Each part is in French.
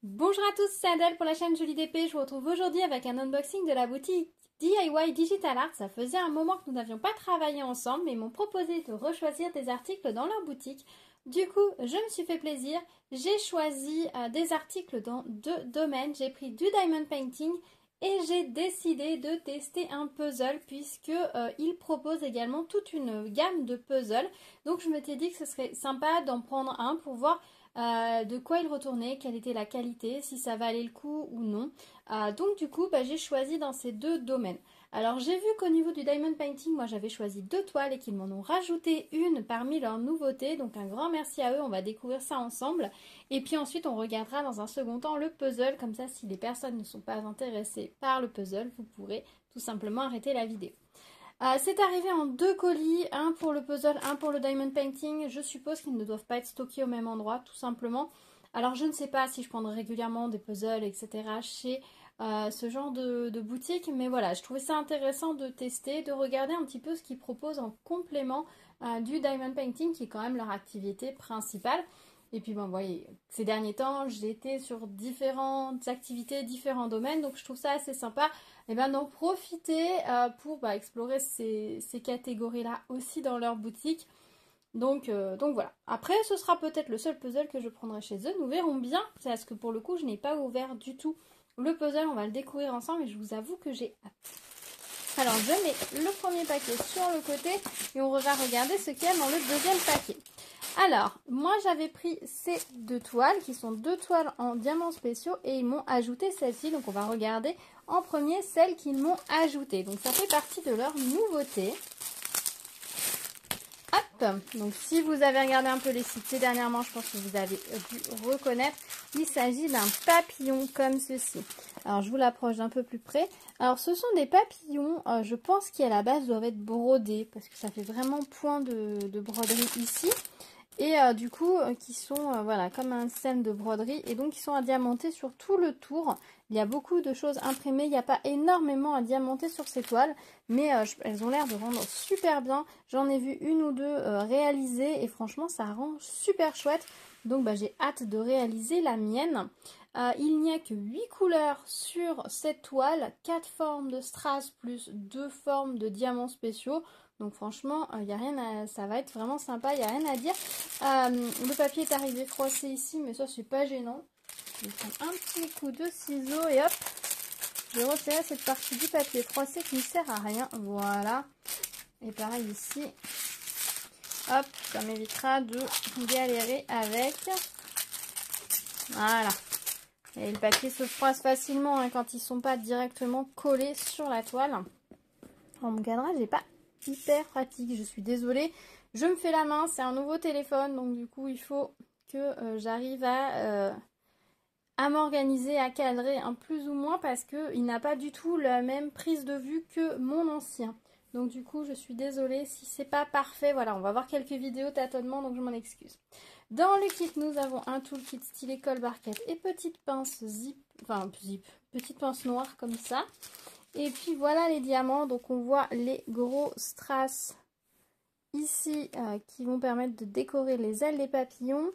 Bonjour à tous, c'est Adèle pour la chaîne Jolie DP. Je vous retrouve aujourd'hui avec un unboxing de la boutique DIY Digital Art. Ça faisait un moment que nous n'avions pas travaillé ensemble, mais ils m'ont proposé de rechoisir des articles dans leur boutique. Du coup, je me suis fait plaisir. J'ai choisi des articles dans deux domaines. J'ai pris du diamond painting et j'ai décidé de tester un puzzle puisque ils proposent également toute une gamme de puzzles. Donc je m'étais dit que ce serait sympa d'en prendre un pour voir de quoi il retournait, quelle était la qualité, si ça valait le coup ou non. Donc du coup, j'ai choisi dans ces deux domaines. Alors j'ai vu qu'au niveau du diamond painting, moi j'avais choisi deux toiles et qu'ils m'en ont rajouté une parmi leurs nouveautés. Donc un grand merci à eux, on va découvrir ça ensemble. Et puis ensuite on regardera dans un second temps le puzzle. Comme ça, si les personnes ne sont pas intéressées par le puzzle, vous pourrez tout simplement arrêter la vidéo. C'est arrivé en deux colis, un pour le puzzle, un pour le diamond painting. Je suppose qu'ils ne doivent pas être stockés au même endroit, tout simplement. Alors je ne sais pas si je prendrai régulièrement des puzzles, etc. chez ce genre de boutique. Mais voilà, je trouvais ça intéressant de tester, de regarder un petit peu ce qu'ils proposent en complément du diamond painting, qui est quand même leur activité principale. Et puis bon, vous voyez, ces derniers temps, j'ai été sur différentes activités, différents domaines, donc je trouve ça assez sympa d'en profiter pour explorer ces catégories-là aussi dans leur boutique. Donc voilà. Après, ce sera peut-être le seul puzzle que je prendrai chez eux. Nous verrons bien, parce que pour le coup, je n'ai pas ouvert du tout le puzzle. On va le découvrir ensemble et je vous avoue que j'ai hâte. Alors, je mets le premier paquet sur le côté et on va regarder ce qu'il y a dans le deuxième paquet. Alors, moi j'avais pris ces deux toiles qui sont deux toiles en diamants spéciaux et ils m'ont ajouté celle-ci. Donc on va regarder en premier celle qu'ils m'ont ajoutée. Donc ça fait partie de leur nouveauté. Hop, donc si vous avez regardé un peu les sites dernièrement, je pense que vous avez dû reconnaître. Il s'agit d'un papillon comme ceci. Alors je vous l'approche d'un peu plus près. Alors ce sont des papillons, je pense qui à la base doivent être brodés parce que ça fait vraiment point de broderie ici. Et du coup, qui sont voilà, comme un scène de broderie et donc qui sont diamantés sur tout le tour. Il y a beaucoup de choses imprimées, il n'y a pas énormément à diamanter sur ces toiles, mais elles ont l'air de rendre super bien. J'en ai vu une ou deux réalisées et franchement, ça rend super chouette. Donc j'ai hâte de réaliser la mienne. Il n'y a que 8 couleurs sur cette toile, 4 formes de strass plus 2 formes de diamants spéciaux. Donc franchement, y a rien à... ça va être vraiment sympa, il n'y a rien à dire. Le papier est arrivé froissé ici, mais ça c'est pas gênant. Je vais prendre un petit coup de ciseau et hop, je vais retirer cette partie du papier froissé qui ne sert à rien. Voilà. Et pareil ici. Hop, ça m'évitera de galérer avec. Voilà. Et le papier se froisse facilement quand ils ne sont pas directement collés sur la toile. En mon cadrage n'est pas hyper pratique, je suis désolée. Je me fais la main, c'est un nouveau téléphone, donc du coup il faut que j'arrive à m'organiser, à cadrer un plus ou moins parce qu'il n'a pas du tout la même prise de vue que mon ancien. Donc du coup je suis désolée si c'est pas parfait. Voilà, on va voir quelques vidéos tâtonnement, donc je m'en excuse. Dans le kit, nous avons un toolkit stylet colle barquette et petite pince zip, petite pince noire comme ça. Et puis voilà les diamants, donc on voit les gros strass ici qui vont permettre de décorer les ailes des papillons,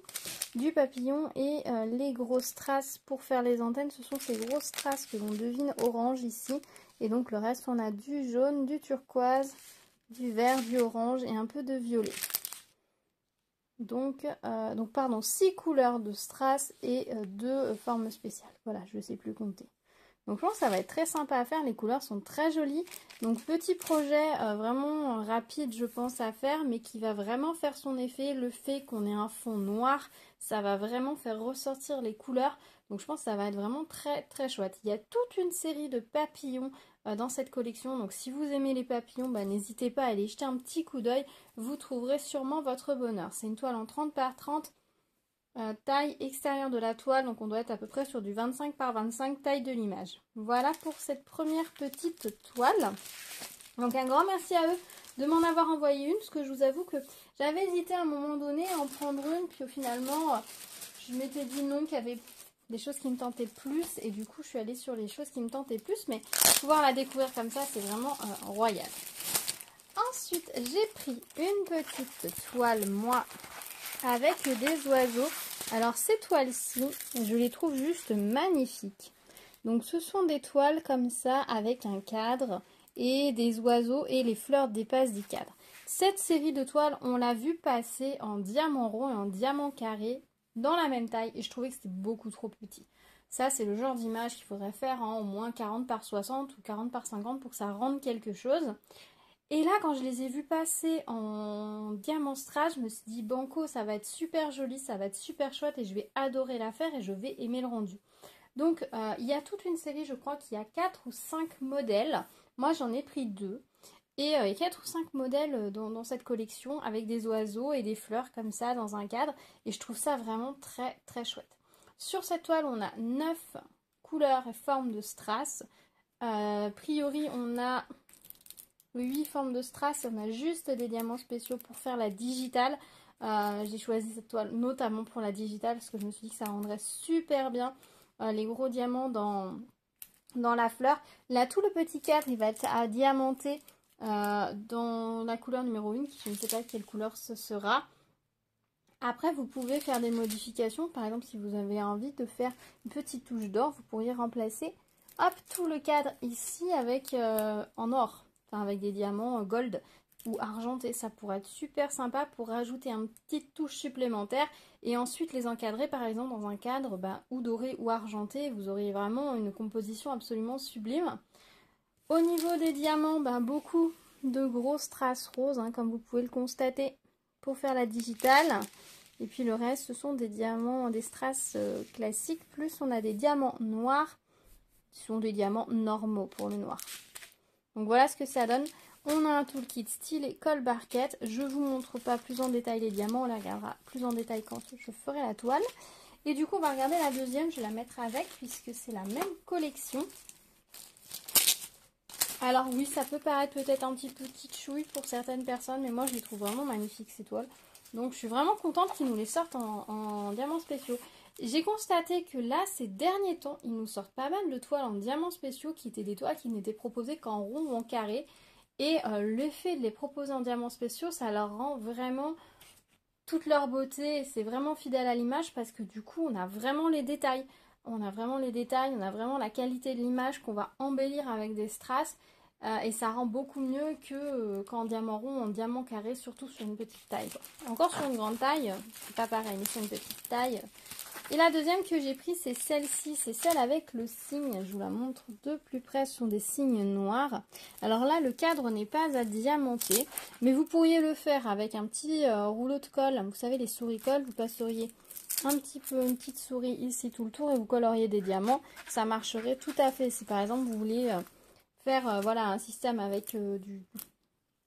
du papillon et les gros strass pour faire les antennes. Ce sont ces gros strass que l'on devine orange ici. Et donc le reste on a du jaune, du turquoise, du vert, du orange et un peu de violet. Donc 6 couleurs de strass et 2 formes spéciales. Voilà, je ne sais plus compter. Donc je pense que ça va être très sympa à faire, les couleurs sont très jolies. Donc petit projet vraiment rapide je pense à faire, mais qui va vraiment faire son effet. Le fait qu'on ait un fond noir, ça va vraiment faire ressortir les couleurs. Donc je pense que ça va être vraiment très très chouette. Il y a toute une série de papillons dans cette collection. Donc si vous aimez les papillons, n'hésitez pas à aller jeter un petit coup d'œil. Vous trouverez sûrement votre bonheur. C'est une toile en 30 par 30. Taille extérieure de la toile, donc on doit être à peu près sur du 25 par 25, taille de l'image. Voilà pour cette première petite toile. Donc un grand merci à eux de m'en avoir envoyé une, parce que je vous avoue que j'avais hésité à un moment donné à en prendre une, puis finalement je m'étais dit non, qu'il y avait des choses qui me tentaient plus, et du coup je suis allée sur les choses qui me tentaient plus, mais pouvoir la découvrir comme ça, c'est vraiment royal. Ensuite, j'ai pris une petite toile, moi, avec des oiseaux. Alors ces toiles-ci, je les trouve juste magnifiques. Donc ce sont des toiles comme ça avec un cadre et des oiseaux et les fleurs dépassent du cadre. Cette série de toiles, on l'a vu passer en diamant rond et en diamant carré dans la même taille et je trouvais que c'était beaucoup trop petit. Ça, c'est le genre d'image qu'il faudrait faire au moins 40 par 60 ou 40 par 50 pour que ça rende quelque chose. Et là, quand je les ai vus passer en diamant strass, je me suis dit, banco, ça va être super joli, ça va être super chouette et je vais adorer la faire et je vais aimer le rendu. Donc, il y a toute une série, je crois qu'il y a 4 ou 5 modèles. Moi, j'en ai pris 2. Et il y a 4 ou 5 modèles dans cette collection avec des oiseaux et des fleurs comme ça dans un cadre. Et je trouve ça vraiment très très chouette. Sur cette toile, on a 9 couleurs et formes de strass. A priori, on a 8 formes de strass. On a juste des diamants spéciaux pour faire la digitale. J'ai choisi cette toile notamment pour la digitale parce que je me suis dit que ça rendrait super bien les gros diamants dans la fleur. Là, tout le petit cadre, il va être à diamanter dans la couleur numéro 1, je ne sais pas quelle couleur ce sera. Après, vous pouvez faire des modifications. Par exemple, si vous avez envie de faire une petite touche d'or, vous pourriez remplacer hop, tout le cadre ici avec en or, enfin avec des diamants gold ou argentés. Ça pourrait être super sympa pour rajouter une petite touche supplémentaire et ensuite les encadrer par exemple dans un cadre ou doré ou argenté. Vous auriez vraiment une composition absolument sublime. Au niveau des diamants, beaucoup de gros strass roses, comme vous pouvez le constater, pour faire la digitale. Et puis le reste, ce sont des diamants, des strass classiques. Plus on a des diamants noirs, qui sont des diamants normaux pour le noir. Donc voilà ce que ça donne. On a un toolkit style colle barquette. Je ne vous montre pas plus en détail les diamants, on la regardera plus en détail quand je ferai la toile. Et du coup, on va regarder la deuxième, je vais la mettre avec, puisque c'est la même collection. Alors oui, ça peut paraître peut-être un petit peu kitschouille pour certaines personnes, mais moi je les trouve vraiment magnifiques ces toiles. Donc je suis vraiment contente qu'ils nous les sortent en diamants spéciaux. J'ai constaté que là, ces derniers temps, ils nous sortent pas mal de toiles en diamants spéciaux qui étaient des toiles qui n'étaient proposées qu'en rond ou en carré. Et le fait de les proposer en diamants spéciaux, ça leur rend vraiment toute leur beauté. C'est vraiment fidèle à l'image parce que du coup, on a vraiment les détails. On a vraiment les détails, on a vraiment la qualité de l'image qu'on va embellir avec des strass. Et ça rend beaucoup mieux que qu'en diamant rond ou en diamant carré, surtout sur une petite taille. Encore sur une grande taille, c'est pas pareil, mais sur une petite taille. Et la deuxième que j'ai prise, c'est celle-ci. C'est celle avec le signe. Je vous la montre de plus près. Ce sont des signes noirs. Alors là, le cadre n'est pas à diamanter. Mais vous pourriez le faire avec un petit rouleau de colle. Vous savez, les souris colle. Vous passeriez un petit peu une petite souris ici tout le tour et vous colleriez des diamants. Ça marcherait tout à fait. Si par exemple, vous voulez faire voilà, un système avec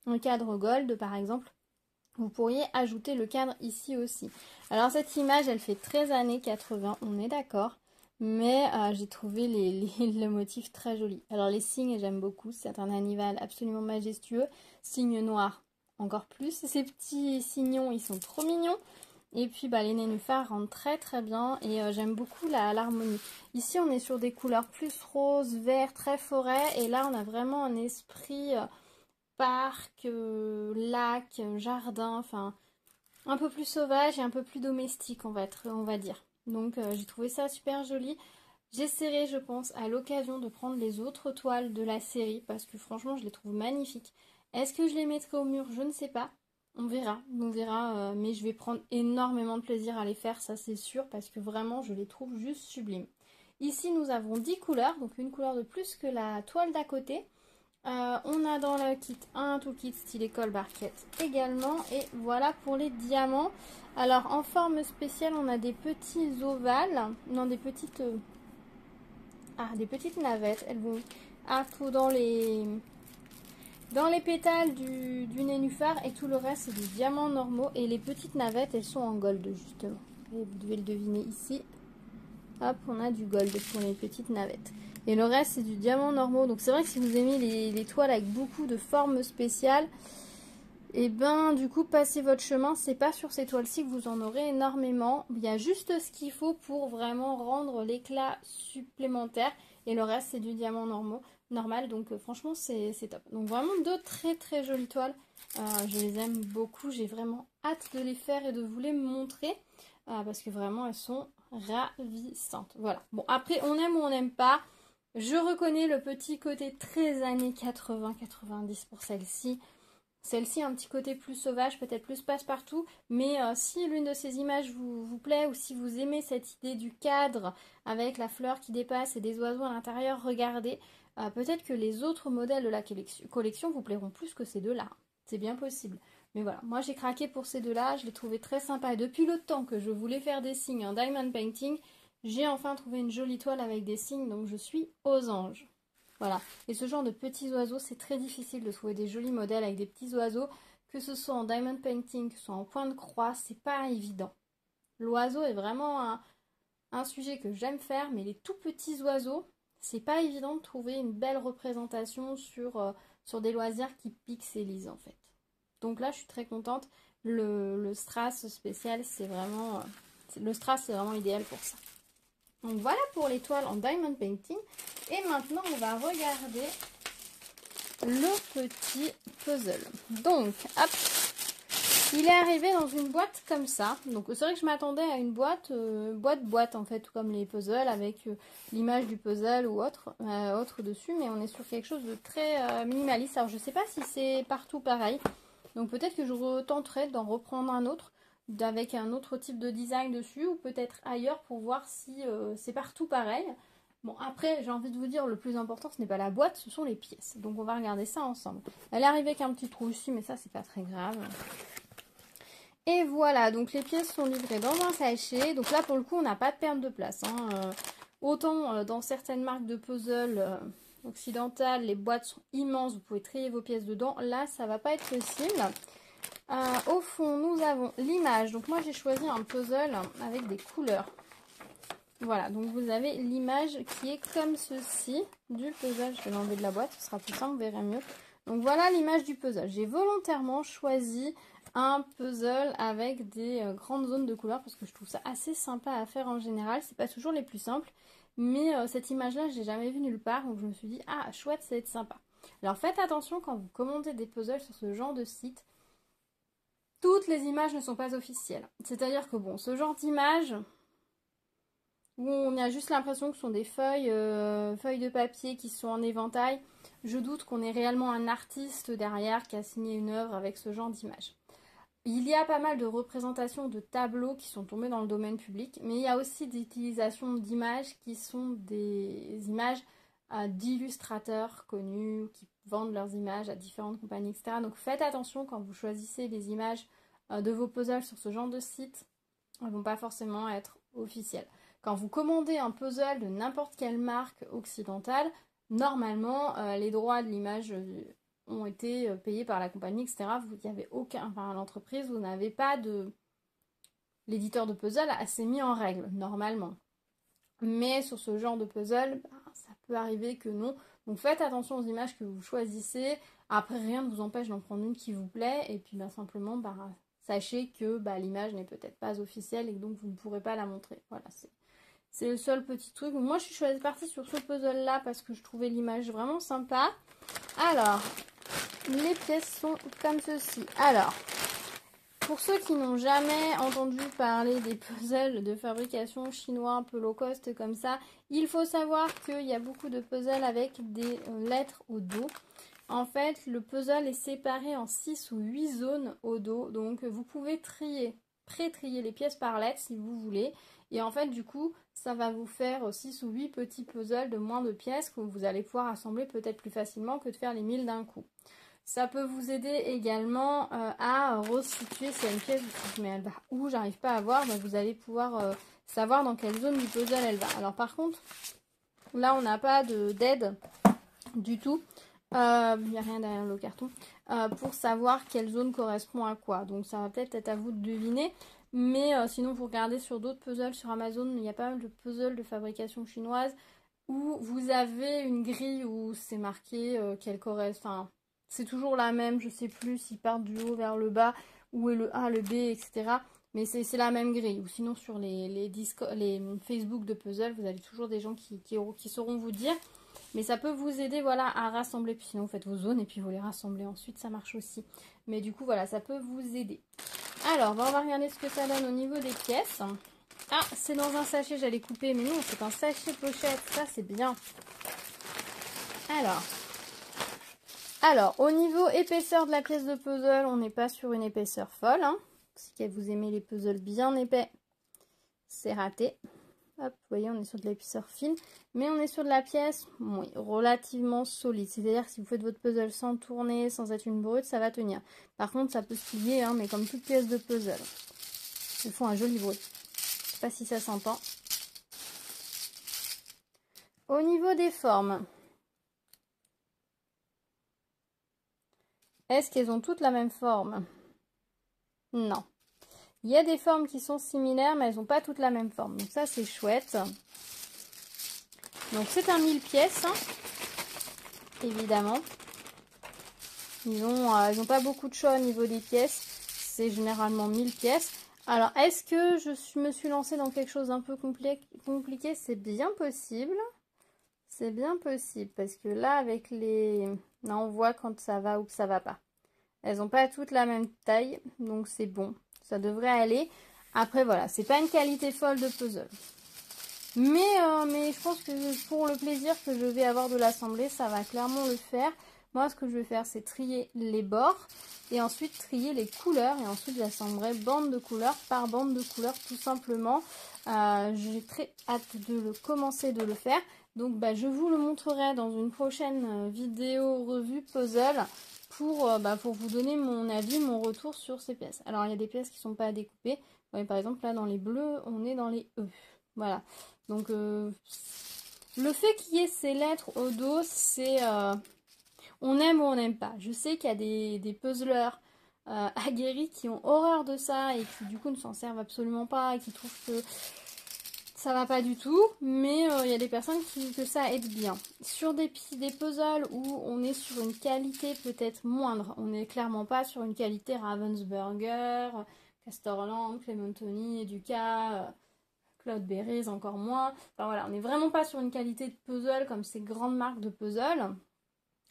un cadre gold, par exemple. Vous pourriez ajouter le cadre ici aussi. Alors cette image, elle fait 13 années 80, on est d'accord. Mais j'ai trouvé le motif très joli. Alors les signes, j'aime beaucoup. C'est un animal absolument majestueux. Signe noir, encore plus. Ces petits signons, ils sont trop mignons. Et puis les nénuphars rendent très très bien. Et j'aime beaucoup l'harmonie. Ici, on est sur des couleurs plus rose, vert, très forêt. Et là, on a vraiment un esprit... parc, lac, jardin, enfin un peu plus sauvage et un peu plus domestique on va dire. Donc j'ai trouvé ça super joli. J'essaierai je pense à l'occasion de prendre les autres toiles de la série parce que franchement je les trouve magnifiques. Est-ce que je les mettrai au mur? Je ne sais pas. On verra, mais je vais prendre énormément de plaisir à les faire, ça c'est sûr, parce que vraiment je les trouve juste sublimes. Ici nous avons 10 couleurs, donc une couleur de plus que la toile d'à côté. On a dans le kit un toolkit style colle barquette également. Et voilà pour les diamants. Alors en forme spéciale, on a des petits ovales. Non, des petites... des petites navettes. Elles vont tout dans les pétales du nénuphar. Et tout le reste, c'est des diamants normaux. Et les petites navettes, elles sont en gold justement. Et vous devez le deviner ici. Hop, on a du gold pour les petites navettes. Et le reste, c'est du diamant normaux. Donc c'est vrai que si vous aimez les toiles avec beaucoup de formes spéciales, et du coup, passez votre chemin. C'est pas sur ces toiles-ci que vous en aurez énormément. Il y a juste ce qu'il faut pour vraiment rendre l'éclat supplémentaire. Et le reste, c'est du diamant normal. Donc franchement, c'est top. Donc vraiment deux très très jolies toiles. Je les aime beaucoup. J'ai vraiment hâte de les faire et de vous les montrer. Parce que vraiment, elles sont ravissantes. Voilà. Bon, après, on aime ou on n'aime pas. Je reconnais le petit côté très années 80-90 pour celle-ci. Celle-ci a un petit côté plus sauvage, peut-être plus passe-partout, mais si l'une de ces images vous plaît ou si vous aimez cette idée du cadre avec la fleur qui dépasse et des oiseaux à l'intérieur, regardez. Peut-être que les autres modèles de la collection vous plairont plus que ces deux-là. C'est bien possible. Mais voilà, moi j'ai craqué pour ces deux-là, je les trouvais très sympas. Et depuis le temps que je voulais faire des signes en diamond painting, j'ai enfin trouvé une jolie toile avec des signes, donc je suis aux anges. Voilà, et ce genre de petits oiseaux, c'est très difficile de trouver des jolis modèles avec des petits oiseaux, que ce soit en diamond painting, que ce soit en point de croix, c'est pas évident. L'oiseau est vraiment un sujet que j'aime faire, mais les tout petits oiseaux, c'est pas évident de trouver une belle représentation sur des loisirs qui pixelisent en fait. Donc là, je suis très contente. Le strass spécial, c'est vraiment... le strass, c'est vraiment idéal pour ça. Donc voilà pour les toiles en diamond painting. Et maintenant, on va regarder le petit puzzle. Donc, hop, il est arrivé dans une boîte comme ça. Donc c'est vrai que je m'attendais à une boîte en fait, comme les puzzles avec l'image du puzzle ou autre dessus. Mais on est sur quelque chose de très minimaliste. Alors je sais pas si c'est partout pareil. Donc peut-être que je retenterai d'en reprendre un autre avec un autre type de design dessus ou peut-être ailleurs pour voir si c'est partout pareil. Bon, après, j'ai envie de vous dire, le plus important, ce n'est pas la boîte, ce sont les pièces. Donc on va regarder ça ensemble. Elle est arrivée avec un petit trou ici, mais ça, c'est pas très grave. Et voilà, donc les pièces sont livrées dans un sachet. Donc là, pour le coup, on n'a pas de perte de place. Autant dans certaines marques de puzzle occidentales, les boîtes sont immenses, vous pouvez trier vos pièces dedans. Là, ça va pas être possible. Au fond, nous avons l'image. Donc moi, j'ai choisi un puzzle avec des couleurs. Voilà, donc vous avez l'image qui est comme ceci du puzzle. Je vais l'enlever de la boîte, ce sera plus simple, vous verrez mieux. Donc voilà l'image du puzzle. J'ai volontairement choisi un puzzle avec des grandes zones de couleurs parce que je trouve ça assez sympa à faire en général. C'est pas toujours les plus simples, mais cette image-là, je l'ai jamais vue nulle part. Donc je me suis dit, ah chouette, ça va être sympa. Alors faites attention quand vous commandez des puzzles sur ce genre de site. Toutes les images ne sont pas officielles. C'est-à-dire que bon, ce genre d'image où on a juste l'impression que ce sont des feuilles de papier qui sont en éventail, je doute qu'on ait réellement un artiste derrière qui a signé une œuvre avec ce genre d'image. Il y a pas mal de représentations de tableaux qui sont tombés dans le domaine public, mais il y a aussi des utilisations d'images qui sont des images d'illustrateurs connus qui vendent leurs images à différentes compagnies, etc. Donc faites attention quand vous choisissez les images de vos puzzles sur ce genre de site, elles ne vont pas forcément être officielles. Quand vous commandez un puzzle de n'importe quelle marque occidentale, normalement les droits de l'image ont été payés par la compagnie, etc. Vous n'y avez aucun, enfin l'entreprise, vous n'avez pas de... L'éditeur de puzzle assez mis en règle, normalement. Mais sur ce genre de puzzle, ça peut arriver que non. Donc faites attention aux images que vous choisissez. Après, rien ne vous empêche d'en prendre une qui vous plaît. Et puis simplement, sachez que l'image n'est peut-être pas officielle et que donc vous ne pourrez pas la montrer. Voilà, c'est le seul petit truc. Moi, je suis partie sur ce puzzle-là parce que je trouvais l'image vraiment sympa. Alors, les pièces sont comme ceci. Alors, pour ceux qui n'ont jamais entendu parler des puzzles de fabrication chinois un peu low cost comme ça, il faut savoir qu'il y a beaucoup de puzzles avec des lettres au dos. En fait, le puzzle est séparé en 6 ou 8 zones au dos. Donc, vous pouvez pré-trier les pièces par lettres si vous voulez. Et en fait, du coup, ça va vous faire 6 ou 8 petits puzzles de moins de pièces que vous allez pouvoir assembler peut-être plus facilement que de faire les 1000 d'un coup. Ça peut vous aider également à resituer si il y a une pièce, mais elle va où, j'arrive pas à voir, vous allez pouvoir savoir dans quelle zone du puzzle elle va. Alors par contre, là on n'a pas d'aide du tout, il n'y a rien derrière le carton, pour savoir quelle zone correspond à quoi. Donc ça va peut-être être à vous de deviner. Mais sinon, vous regardez sur d'autres puzzles sur Amazon, il y a pas mal de puzzles de fabrication chinoise où vous avez une grille où c'est marqué qu'elle correspond. Enfin, c'est toujours la même, je sais plus s'ils partent du haut vers le bas, où est le A, le B, etc. Mais c'est la même grille. Ou sinon sur les Facebook de puzzle, vous avez toujours des gens qui sauront vous dire. Mais ça peut vous aider voilà, à rassembler. Puis sinon vous faites vos zones et puis vous les rassemblez ensuite, ça marche aussi. Mais du coup voilà, ça peut vous aider. Alors, on va regarder ce que ça donne au niveau des pièces. Ah, c'est dans un sachet, j'allais couper, mais non, c'est un sachet pochette, ça c'est bien. Alors, au niveau épaisseur de la pièce de puzzle, on n'est pas sur une épaisseur folle. Hein. Si vous aimez les puzzles bien épais, c'est raté. Hop, vous voyez, on est sur de l'épaisseur fine. Mais on est sur de la pièce oui, relativement solide. C'est-à-dire que si vous faites votre puzzle sans tourner, sans être une brute, ça va tenir. Par contre, ça peut se plier, hein, mais comme toute pièce de puzzle. Ils font un joli bruit. Je ne sais pas si ça s'entend. Au niveau des formes, est-ce qu'elles ont toutes la même forme? Non. Il y a des formes qui sont similaires, mais elles n'ont pas toutes la même forme. Donc ça, c'est chouette. Donc c'est un 1000 pièces, hein, évidemment. Ils ont pas beaucoup de choix au niveau des pièces. C'est généralement 1000 pièces. Alors, est-ce que je me suis lancée dans quelque chose d'un peu compliqué? C'est bien possible. C'est bien possible. Parce que là, avec les... Là, on voit quand ça va ou que ça va pas. Elles n'ont pas toutes la même taille. Donc, c'est bon. Ça devrait aller. Après, voilà. C'est pas une qualité folle de puzzle. Mais je pense que pour le plaisir que je vais avoir de l'assembler, ça va clairement le faire. Moi, ce que je vais faire, c'est trier les bords et ensuite trier les couleurs. Et ensuite, j'assemblerai bande de couleurs par bande de couleurs, tout simplement. J'ai très hâte de commencer de le faire. Donc, je vous le montrerai dans une prochaine vidéo revue puzzle pour vous donner mon avis, mon retour sur ces pièces. Alors, il y a des pièces qui ne sont pas à découper. Vous voyez, par exemple, là, dans les bleus, on est dans les E. Voilà. Donc, le fait qu'il y ait ces lettres au dos, c'est... on aime ou on n'aime pas. Je sais qu'il y a des puzzlers aguerris qui ont horreur de ça et qui, du coup, ne s'en servent absolument pas et qui trouvent que ça va pas du tout. Mais il y a des personnes que ça aide bien. Sur des puzzles où on est sur une qualité peut-être moindre. On n'est clairement pas sur une qualité Ravensburger, Castorland, Clementoni, Educa... Cloudberries encore moins. Enfin voilà, on n'est vraiment pas sur une qualité de puzzle comme ces grandes marques de puzzle.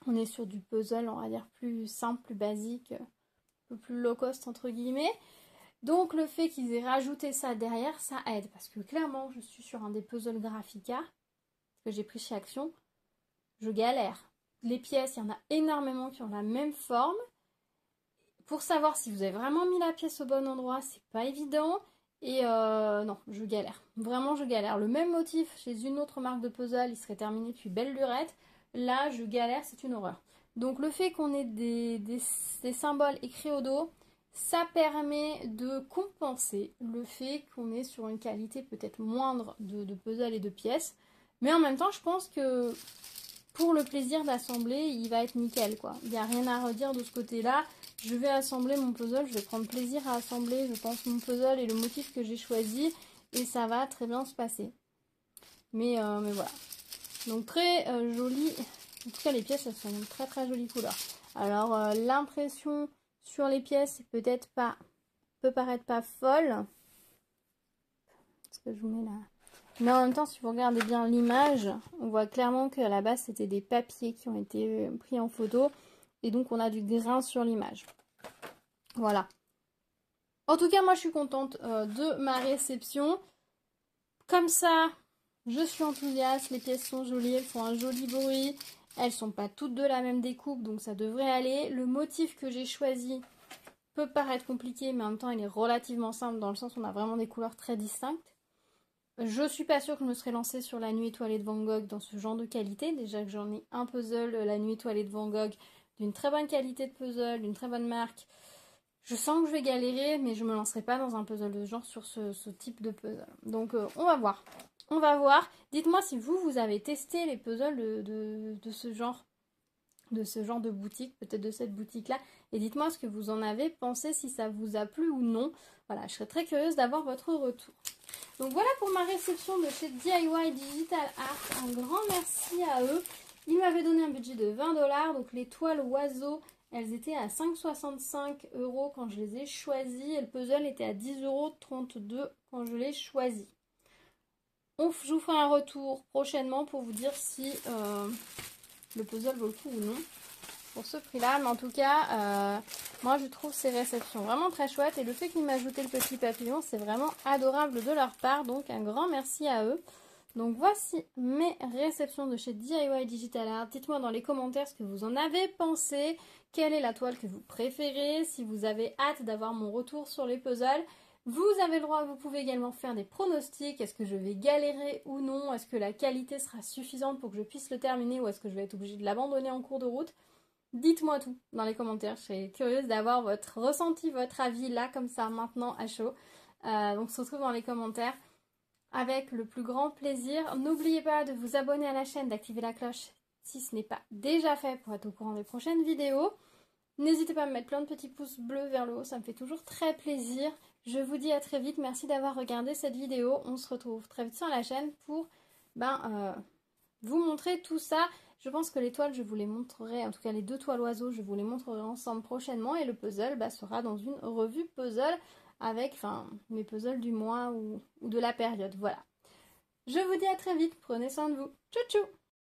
On est sur du puzzle, on va dire, plus simple, plus basique, un peu plus low cost entre guillemets. Donc le fait qu'ils aient rajouté ça derrière, ça aide. Parce que clairement, je suis sur un des puzzles Graphica que j'ai pris chez Action. Je galère. Les pièces, il y en a énormément qui ont la même forme. Pour savoir si vous avez vraiment mis la pièce au bon endroit, c'est pas évident. Et non, je galère. Vraiment, je galère. Le même motif chez une autre marque de puzzle, il serait terminé depuis belle lurette. Là, je galère, c'est une horreur. Donc, le fait qu'on ait des symboles écrits au dos, ça permet de compenser le fait qu'on est sur une qualité peut-être moindre de puzzle et de pièces. Mais en même temps, je pense que pour le plaisir d'assembler, il va être nickel, quoi. Il n'y a rien à redire de ce côté-là. Je vais assembler mon puzzle, je vais prendre plaisir à assembler, je pense, mon puzzle et le motif que j'ai choisi. Et ça va très bien se passer. Mais voilà. Donc très joli. En tout cas, les pièces, elles sont une très très jolie couleur. Alors, l'impression sur les pièces, peut paraître pas folle. Est-ce que je vous mets là? Mais en même temps, si vous regardez bien l'image, on voit clairement qu'à la base, c'était des papiers qui ont été pris en photo. Et donc, on a du grain sur l'image. Voilà. En tout cas, moi, je suis contente de ma réception. Comme ça, je suis enthousiaste. Les pièces sont jolies, elles font un joli bruit. Elles sont pas toutes de la même découpe, donc ça devrait aller. Le motif que j'ai choisi peut paraître compliqué, mais en même temps, il est relativement simple dans le sens où on a vraiment des couleurs très distinctes. Je suis pas sûre que je me serais lancée sur la nuit étoilée de Van Gogh dans ce genre de qualité. Déjà que j'en ai un puzzle, la nuit étoilée de Van Gogh, d'une très bonne qualité de puzzle, d'une très bonne marque. Je sens que je vais galérer, mais je me lancerai pas dans un puzzle de genre sur ce type de puzzle. Donc on va voir. On va voir. Dites-moi si vous avez testé les puzzles de ce genre. De ce genre de boutique, peut-être de cette boutique-là. Et dites-moi ce que vous en avez pensé, si ça vous a plu ou non. Voilà, je serais très curieuse d'avoir votre retour. Donc voilà pour ma réception de chez DIY Digital Art. Un grand merci à eux. Ils m'avaient donné un budget de 20 $. Donc les toiles oiseaux Elles étaient à 5,65 € quand je les ai choisies et le puzzle était à 10,32 € quand je l'ai choisi. Je vous ferai un retour prochainement pour vous dire si le puzzle vaut le coup ou non pour ce prix-là. Mais en tout cas, moi je trouve ces réceptions vraiment très chouettes et le fait qu'ils m'aient ajouté le petit papillon, c'est vraiment adorable de leur part. Donc un grand merci à eux. Donc voici mes réceptions de chez DIY Digital Art. Dites-moi dans les commentaires ce que vous en avez pensé. Quelle est la toile que vous préférez? Si vous avez hâte d'avoir mon retour sur les puzzles. Vous avez le droit, vous pouvez également faire des pronostics. Est-ce que je vais galérer ou non? Est-ce que la qualité sera suffisante pour que je puisse le terminer ou est-ce que je vais être obligée de l'abandonner en cours de route? Dites-moi tout dans les commentaires. Je serais curieuse d'avoir votre ressenti, votre avis là comme ça maintenant à chaud. Donc on se retrouve dans les commentaires avec le plus grand plaisir. N'oubliez pas de vous abonner à la chaîne, d'activer la cloche si ce n'est pas déjà fait pour être au courant des prochaines vidéos. N'hésitez pas à me mettre plein de petits pouces bleus vers le haut, ça me fait toujours très plaisir. Je vous dis à très vite, merci d'avoir regardé cette vidéo. On se retrouve très vite sur la chaîne pour vous montrer tout ça. Je pense que les toiles, je vous les montrerai, en tout cas les 2 toiles oiseaux, je vous les montrerai ensemble prochainement. Et le puzzle sera dans une revue puzzle avec mes puzzles du mois ou de la période. Voilà. Je vous dis à très vite, prenez soin de vous. Tchou tchou!